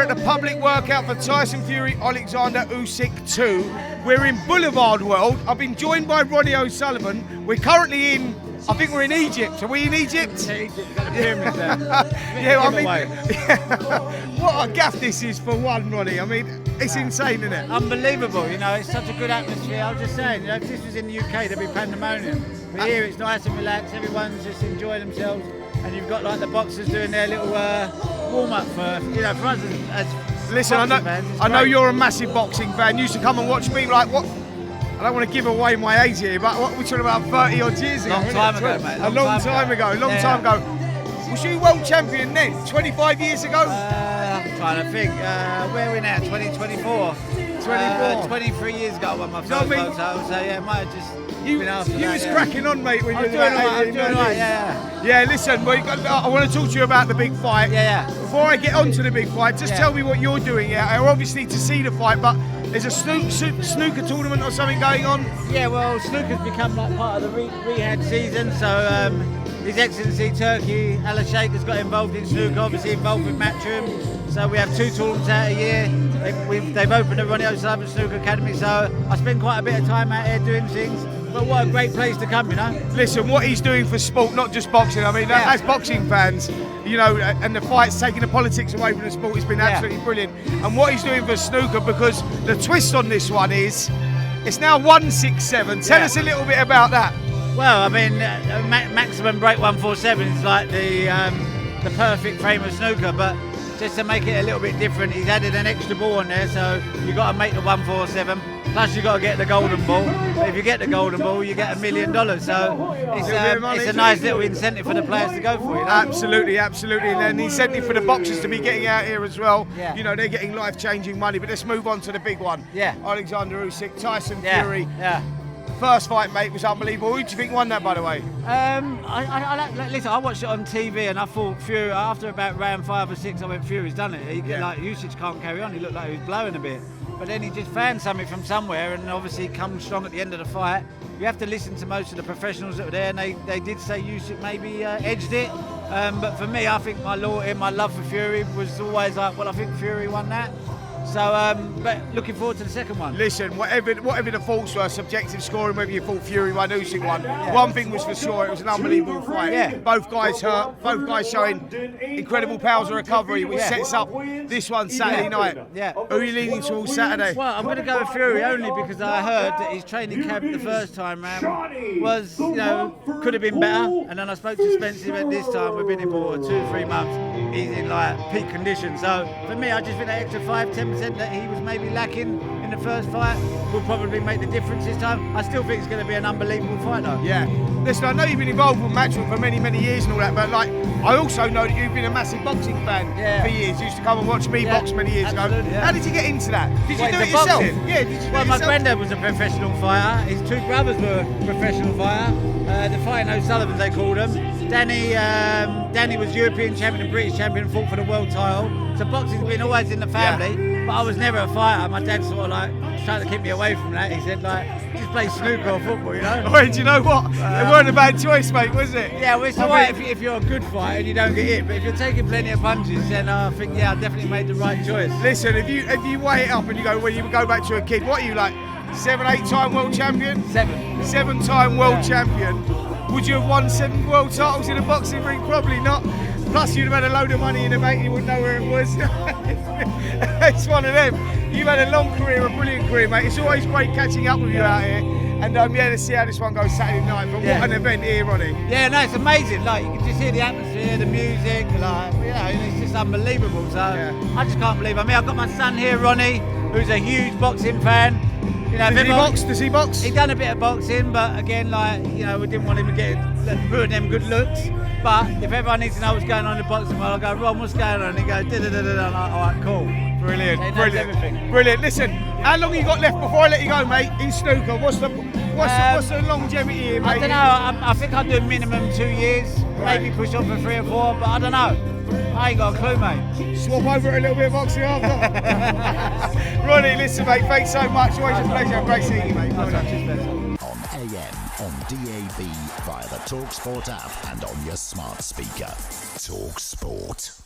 at the public workout for Tyson Fury, Alexander Usyk 2. We're in Boulevard World. I've been joined by Ronnie O'Sullivan. We're currently in, I think we're in Egypt. Are we in Egypt? Yeah, Egypt. Got the pyramids there. Yeah, I mean, what a gaff this is for one, Ronnie. I mean, it's insane, isn't it? Unbelievable, you know, it's such a good atmosphere. I was just saying, you know, if this was in the UK, there'd be pandemonium. But here it's nice and relaxed, everyone's just enjoying themselves, and you've got like the boxers doing their little warm-up for, you know, for us as listen, I know you're a massive boxing fan. You used to come and watch me, like, what? I don't want to give away my age here, but what we're talking about 30 odd years ago. Long time ago, mate. A long time ago. Was you world champion then? 25 years ago? I'm trying to think. Where are we now? 2024. 23 years ago I won my first world title, so yeah, it might have just been after that. You was cracking on, mate, when you were doing right, yeah. Yeah, listen, I want to talk to you about the big fight. Yeah. Before I get on to the big fight, just tell me what you're doing here. Obviously to see the fight, but there's a snooker tournament or something going on? Yeah, well, snooker's become like part of the rehab season, so His Excellency Turkey Al Sheikh has got involved in snooker, obviously involved with Matchroom. So we have 2 tournaments out a year. They've opened the Ronnie O'Sullivan Snooker Academy, so I spend quite a bit of time out here doing things. But what a great place to come, you know. Listen, what he's doing for sport, not just boxing. I mean, as boxing fans, you know, and the fight's taking the politics away from the sport. It's been absolutely brilliant. And what he's doing for snooker, because the twist on this one is, it's now 167. Tell us a little bit about that. Well, I mean, maximum break 147 is like the perfect frame of snooker, but just to make it a little bit different, he's added an extra ball on there, so you've got to make the 147. Plus, you've got to get the golden ball. But if you get the golden ball, you get $1 million. So it's a nice little incentive for the players to go for, you know? Absolutely. And the incentive for the boxers to be getting out here as well. Yeah. You know, they're getting life-changing money. But let's move on to the big one. Yeah. Alexander Usyk, Tyson Fury. Yeah. First fight, mate, was unbelievable. Who do you think won that, by the way? Listen, I watched it on TV and I thought Fury, after about round 5 or 6, I went, Fury's done it. Like, Usyk can't carry on. He looked like he was blowing a bit. But then he just found something from somewhere and obviously come strong at the end of the fight. You have to listen to most of the professionals that were there, and they did say Usyk maybe edged it. But for me, I think my loyalty, my love for Fury was always like, well, I think Fury won that. So, but looking forward to the second one. Listen, whatever the faults were, subjective scoring, whether you thought Fury won, Usyk won. One thing was for sure, it was an unbelievable fight. Yeah. Both guys hurt, both guys showing incredible powers of recovery, which sets up this one Saturday night. Yeah. Who are you leaning towards Saturday? Well, I'm going to go with Fury only because I heard that his training camp the first time round was, you know, could have been better. And then I spoke to Spencer at this time. We've been in for 2 or 3 months. He's in like peak condition. So for me, I just think that extra 5-10% that he was maybe lacking in the first fight will probably make the difference this time. I still think it's going to be an unbelievable fight though. Yeah. Listen, I know you've been involved with Matchroom for many, many years and all that, but like, I also know that you've been a massive boxing fan for years. You used to come and watch me box many years ago. Yeah. How did you get into that? Did you do it yourself? Boxing? Yeah, did you do it yourself? My granddad was a professional fighter. His 2 brothers were professional fighter. The Fighting O'Sullivans, they called them. Danny was European champion and British champion, fought for the world title. So boxing's been always in the family. But I was never a fighter. My dad sort of like tried to keep me away from that. He said like, just play snooker or football, you know? Well, do you know what? It weren't a bad choice, mate, was it? Yeah, well, it's alright if you're a good fighter and you don't get hit. But if you're taking plenty of punches, then I think, I definitely made the right choice. Listen, if you weigh it up and you go, well, you go back to a kid, what are you like, 7, 8-time world champion? 7. 7-time world champion. Would you have won 7 world titles in a boxing ring? Probably not. Plus, you'd have had a load of money in the bank, you wouldn't know where it was. It's one of them. You've had a long career, a brilliant career, mate. It's always great catching up with you out here. And let's see how this one goes Saturday night. But what an event here, Ronnie. Yeah, no, it's amazing. Like, you can just hear the atmosphere, the music, like, you know, it's just unbelievable. So I just can't believe it. I mean, I've got my son here, Ronnie, who's a huge boxing fan. You know, Does he box? He done a bit of boxing, but again, like, you know, we didn't want him to ruin them good looks. But if everyone needs to know what's going on in the boxing world, I'll go, Ron, what's going on? And he goes, da-da-da-da-da. I'm like, all right, cool. Brilliant. Everything. Brilliant. Listen, how long you got left before I let you go, mate, in snooker? What's the longevity here, mate? I don't know. I think I'll do minimum 2 years, maybe push on for 3 or 4, but I don't know. I ain't got a clue, mate. Swap over a little bit of boxing after. Ronnie, listen, mate, thanks so much. Always a pleasure. Great seeing you, mate. On AM, on DAB, via the talkSPORT app and on your smart speaker. talkSPORT.